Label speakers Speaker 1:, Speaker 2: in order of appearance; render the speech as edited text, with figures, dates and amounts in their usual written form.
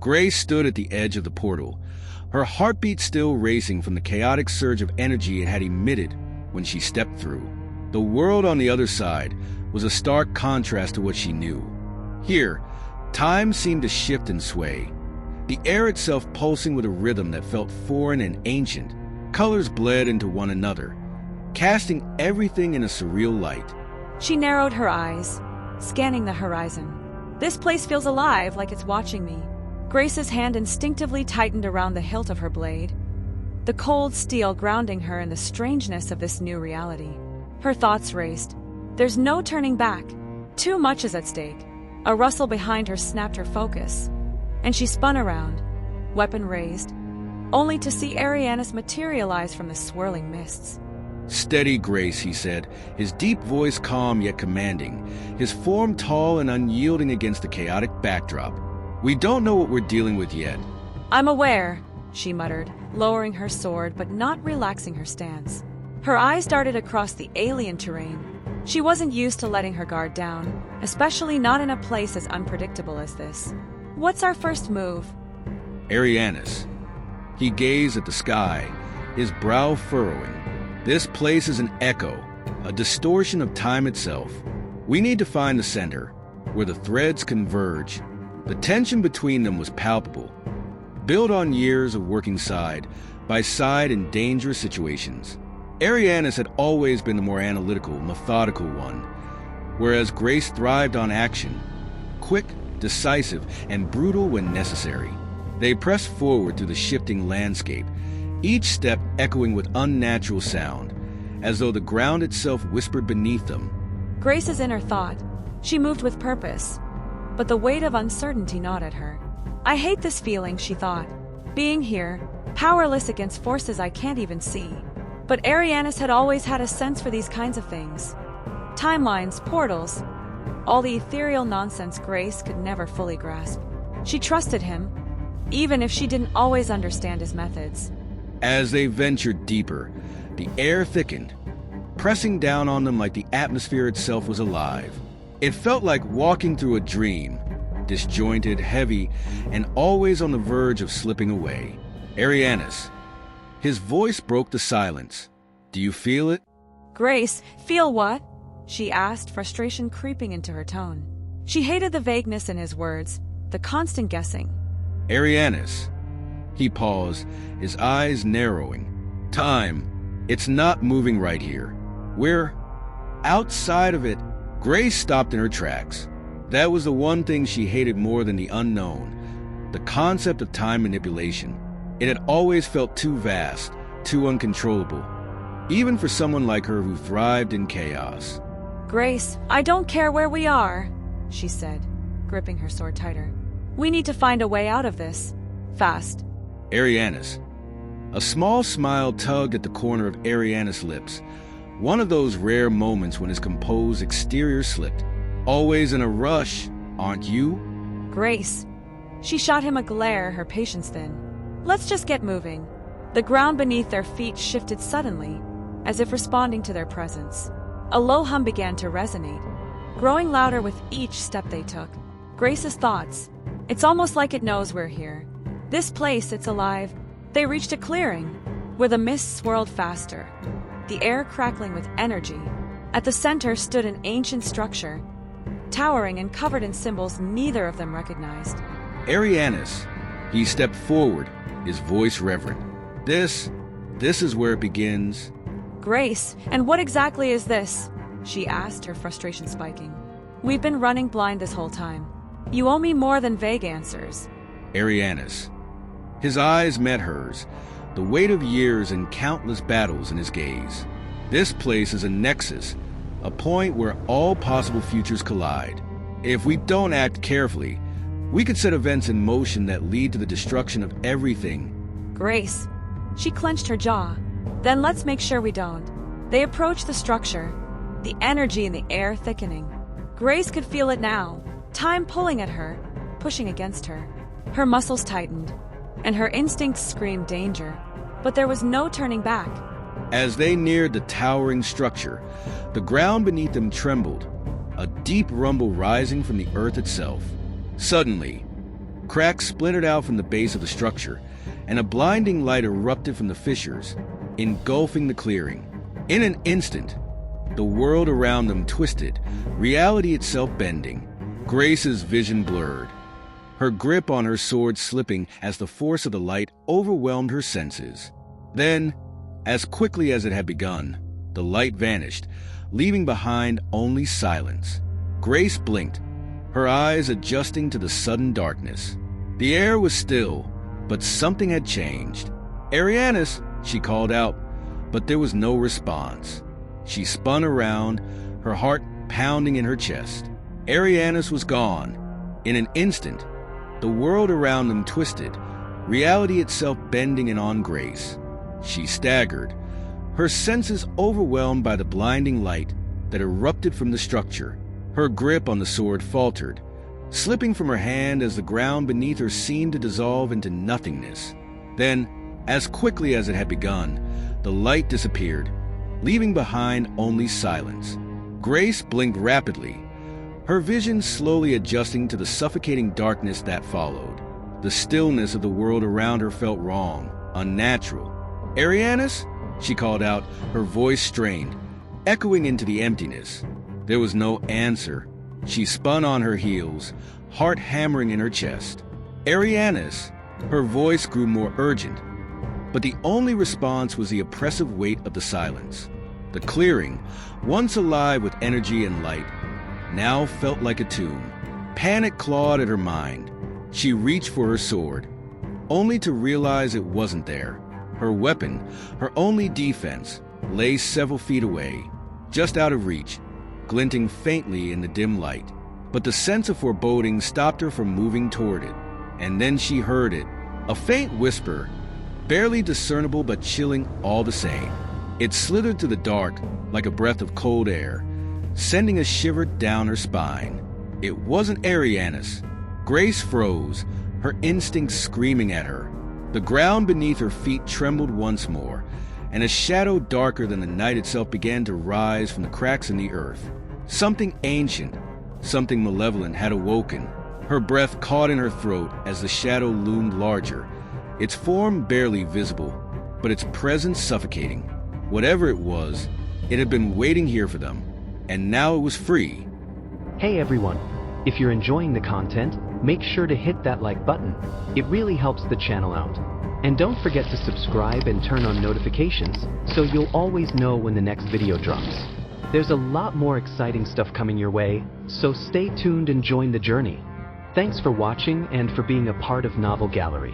Speaker 1: Grace stood at the edge of the portal, her heartbeat still racing from the chaotic surge of energy it had emitted when she stepped through. The world on the other side was a stark contrast to what she knew. Here, time seemed to shift and sway, the air itself pulsing with a rhythm that felt foreign and ancient. Colors bled into one another, casting everything in a surreal light.
Speaker 2: She narrowed her eyes, scanning the horizon. This place feels alive, like it's watching me. Grace's hand instinctively tightened around the hilt of her blade, the cold steel grounding her in the strangeness of this new reality. Her thoughts raced. There's no turning back. Too much is at stake. A rustle behind her snapped her focus, and she spun around, weapon raised, only to see Arianus materialize from the swirling mists.
Speaker 1: "Steady, Grace," he said, his deep voice calm yet commanding, his form tall and unyielding against the chaotic backdrop. "We don't know what we're dealing with yet."
Speaker 2: "I'm aware," she muttered, lowering her sword but not relaxing her stance. Her eyes darted across the alien terrain. She wasn't used to letting her guard down, especially not in a place as unpredictable as this. "What's our first move?"
Speaker 1: Arianus. He gazed at the sky, his brow furrowing. "This place is an echo, a distortion of time itself. We need to find the center, where the threads converge." The tension between them was palpable, built on years of working side by side in dangerous situations. Arianus had always been the more analytical, methodical one, whereas Grace thrived on action, quick, decisive, and brutal when necessary. They pressed forward through the shifting landscape, each step echoing with unnatural sound, as though the ground itself whispered beneath them.
Speaker 2: Grace's inner thought. She moved with purpose, but the weight of uncertainty gnawed at her. "I hate this feeling," she thought. "Being here, powerless against forces I can't even see." But Arianus had always had a sense for these kinds of things. Timelines, portals, all the ethereal nonsense Grace could never fully grasp. She trusted him, even if she didn't always understand his methods.
Speaker 1: As they ventured deeper, the air thickened, pressing down on them like the atmosphere itself was alive. It felt like walking through a dream, disjointed, heavy, and always on the verge of slipping away. "Arianus." His voice broke the silence. "Do you feel it?"
Speaker 2: "Grace, feel what?" she asked, frustration creeping into her tone. She hated the vagueness in his words, the constant guessing.
Speaker 1: "Arianus." He paused, his eyes narrowing. "Time. It's not moving right here. We're outside of it." Grace stopped in her tracks. That was the one thing she hated more than the unknown, the concept of time manipulation. It had always felt too vast, too uncontrollable, even for someone like her who thrived in chaos.
Speaker 2: "Grace, I don't care where we are," she said, gripping her sword tighter. "We need to find a way out of this. Fast."
Speaker 1: "Arianus." A small smile tugged at the corner of Arianus' lips, one of those rare moments when his composed exterior slipped. "Always in a rush, aren't you?"
Speaker 2: "Grace." She shot him a glare, her patience thin. "Let's just get moving." The ground beneath their feet shifted suddenly, as if responding to their presence. A low hum began to resonate, growing louder with each step they took. Grace's thoughts. "It's almost like it knows we're here. This place, it's alive." They reached a clearing, where the mist swirled faster, the air crackling with energy. At the center stood an ancient structure, towering and covered in symbols neither of them recognized.
Speaker 1: "Arianus." He stepped forward, his voice reverent. This is where it begins."
Speaker 2: "Grace, and what exactly is this?" she asked, her frustration spiking. "We've been running blind this whole time. You owe me more than vague answers."
Speaker 1: "Arianus." His eyes met hers, the weight of years and countless battles in his gaze. "This place is a nexus, a point where all possible futures collide. If we don't act carefully, we could set events in motion that lead to the destruction of everything."
Speaker 2: "Grace." She clenched her jaw. "Then let's make sure we don't." They approached the structure, the energy in the air thickening. Grace could feel it now, time pulling at her, pushing against her. Her muscles tightened, and her instincts screamed danger, but there was no turning back.
Speaker 1: As they neared the towering structure, the ground beneath them trembled, a deep rumble rising from the earth itself. Suddenly, Cracks splintered out from the base of the structure, and a blinding light erupted from the fissures, engulfing the clearing. In an instant, the world around them twisted, reality itself bending. Grace's vision blurred, her grip on her sword slipping as the force of the light overwhelmed her senses. Then, as quickly as it had begun, the light vanished, leaving behind only silence. Grace blinked, her eyes adjusting to the sudden darkness. The air was still, but something had changed. "Arianus," she called out, but there was no response. She spun around, her heart pounding in her chest. Arianus was gone. In an instant, the world around them twisted, reality itself bending in on Grace. She staggered, her senses overwhelmed by the blinding light that erupted from the structure. Her grip on the sword faltered, slipping from her hand as the ground beneath her seemed to dissolve into nothingness. Then, as quickly as it had begun, the light disappeared, leaving behind only silence. Grace blinked rapidly, her vision slowly adjusting to the suffocating darkness that followed. The stillness of the world around her felt wrong, unnatural. "Arianus?" she called out, her voice strained, echoing into the emptiness. There was no answer. She spun on her heels, heart hammering in her chest. "Arianus!" Her voice grew more urgent, but the only response was the oppressive weight of the silence. The clearing, once alive with energy and light, now felt like a tomb. Panic clawed at her mind. She reached for her sword, only to realize it wasn't there. Her weapon, her only defense, lay several feet away, just out of reach, glinting faintly in the dim light. But the sense of foreboding stopped her from moving toward it. And then she heard it, a faint whisper, barely discernible but chilling all the same. It slithered through the dark like a breath of cold air, sending a shiver down her spine. It wasn't Arianus. Grace froze, her instincts screaming at her. The ground beneath her feet trembled once more, and a shadow darker than the night itself began to rise from the cracks in the earth. Something ancient, something malevolent had awoken. Her breath caught in her throat as the shadow loomed larger, its form barely visible, but its presence suffocating. Whatever it was, it had been waiting here for them, and now it was free.
Speaker 3: Hey everyone, if you're enjoying the content, make sure to hit that like button. It really helps the channel out. And don't forget to subscribe and turn on notifications so you'll always know when the next video drops. There's a lot more exciting stuff coming your way, so stay tuned and join the journey. Thanks for watching and for being a part of Novel Gallery.